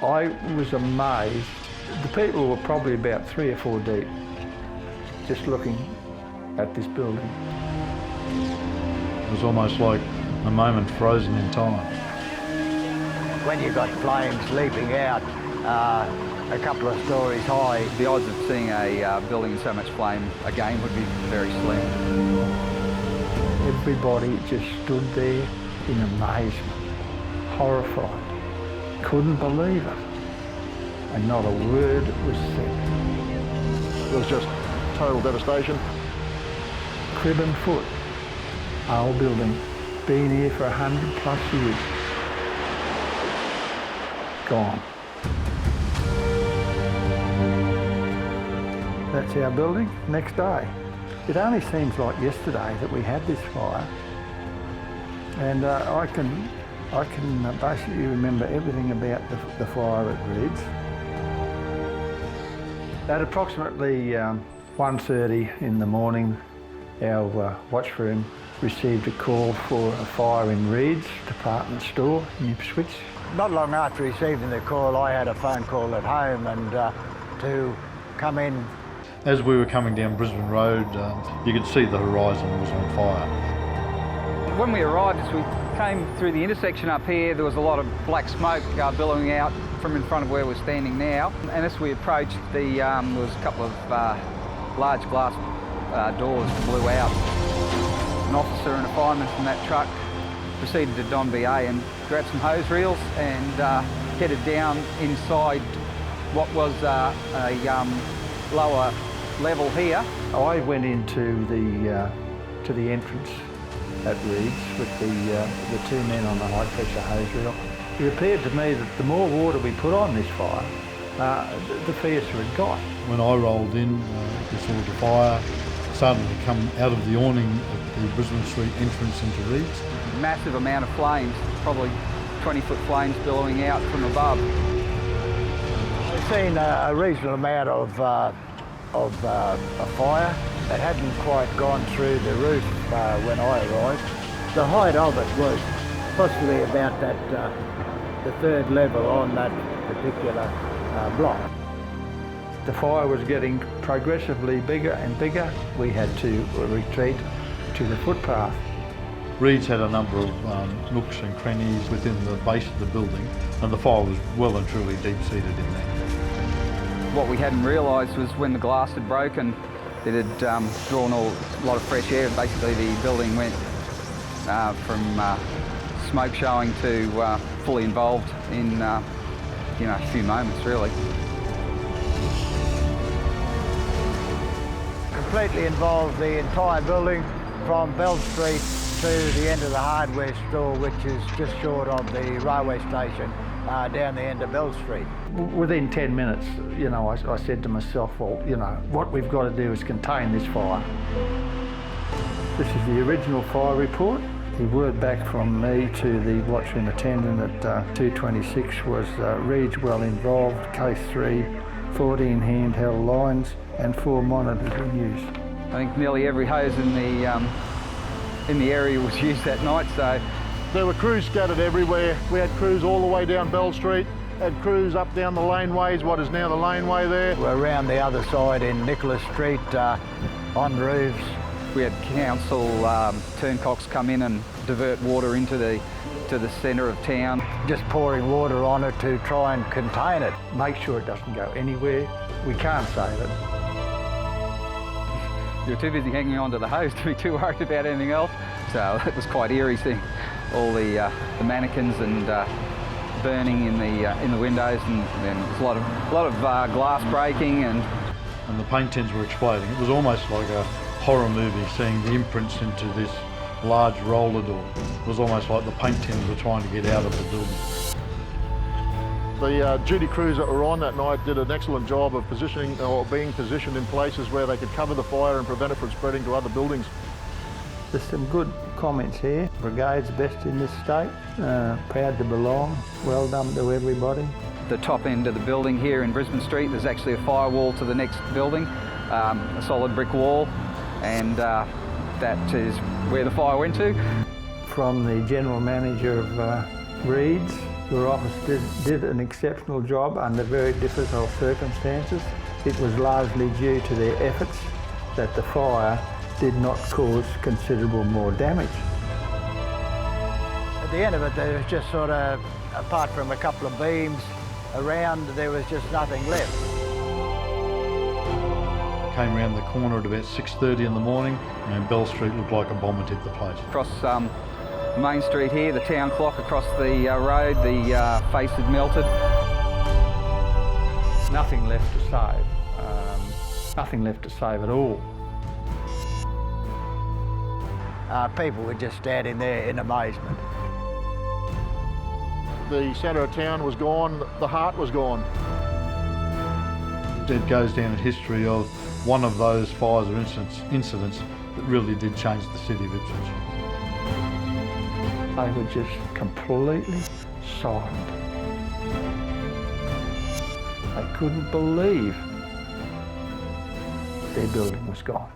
I was amazed. The people were probably about 3 or 4 deep, just looking at this building. It was almost like a moment frozen in time. When you got flames leaping out a couple of stories high, the odds of seeing a building in so much flame again would be very slim. Everybody just stood there in amazement, horrified, couldn't believe it, and not a word was said. It was just total devastation. Crib and foot, old building, been here for 100+ years. Gone. That's our building, next day. It only seems like yesterday that we had this fire, and I can basically remember everything about the fire at Reids. At approximately 1:30 in the morning, our watch room received a call for a fire in Reids Department Store in Ipswich. not long after receiving the call, I had a phone call at home and to come in. As we were coming down Brisbane Road, you could see the horizon was on fire. When we arrived, as we came through the intersection up here, there was a lot of black smoke billowing out from in front of where we're standing now. And as we approached, there was a couple of large glass doors blew out. An officer and a fireman from that truck proceeded to Don BA and grabbed some hose reels and headed down inside what was a lower level here. I went into the entrance at Reids with the two men on the high pressure hose reel. It appeared to me that the more water we put on this fire, the fiercer it got. When I rolled in, we saw the fire started to come out of the awning at the Brisbane Street entrance into Reids. Massive amount of flames, probably 20-foot flames billowing out from above. I've seen a reasonable amount of a fire that hadn't quite gone through the roof when I arrived. The height of it was possibly about the third level on that particular block. The fire was getting progressively bigger and bigger. We had to retreat to the footpath. Reids had a number of nooks and crannies within the base of the building, and the fire was well and truly deep-seated in there. What we hadn't realised was when the glass had broken, it had drawn a lot of fresh air. Basically, the building went from smoke showing to fully involved in a few moments, really. Completely involved the entire building from Bell Street to the end of the hardware store, which is just short of the railway station down the end of Bell Street. Within 10 minutes, I said to myself, well, what we've got to do is contain this fire. This is the original fire report. The word back from me to the watchroom attendant at 2:26 was Reids well involved, case 3, 14 handheld lines and 4 monitors in use. I think nearly every hose in the area was used that night, so. There were crews scattered everywhere. We had crews all the way down Bell Street, had crews up down the laneways, what is now the laneway there. We're around the other side in Nicholas Street, on roofs. We had council turncocks come in and divert water into the centre of town. Just pouring water on it to try and contain it. Make sure it doesn't go anywhere. We can't save it. You were too busy hanging on to the hose to be too worried about anything else. So it was quite eerie seeing all the mannequins and burning in the windows, and then there's a lot of glass breaking and the paint tins were exploding. It was almost like a horror movie, seeing the imprints into this large roller door. It was almost like the paint tins were trying to get out of the building. The duty crews that were on that night did an excellent job of positioning or being positioned in places where they could cover the fire and prevent it from spreading to other buildings. There's some good comments here. Brigade's best in this state, proud to belong, well done to everybody. The top end of the building here in Brisbane Street, there's actually a firewall to the next building, a solid brick wall, and that is where the fire went to. From the general manager of Reids, your office did an exceptional job under very difficult circumstances. It was largely due to their efforts that the fire did not cause considerable more damage. At the end of it, there was just sort of, apart from a couple of beams around, there was just nothing left. Came around the corner at about 6:30 in the morning, and Bell Street looked like a bomb had hit the place. Across Main Street here, the town clock across the road, the face had melted. Nothing left to save. Nothing left to save at all. People were just standing there in amazement. The centre of town was gone, the heart was gone. It goes down in history of one of those fires or incidents that really did change the city of Ipswich. They were just completely silent. They couldn't believe their building was gone.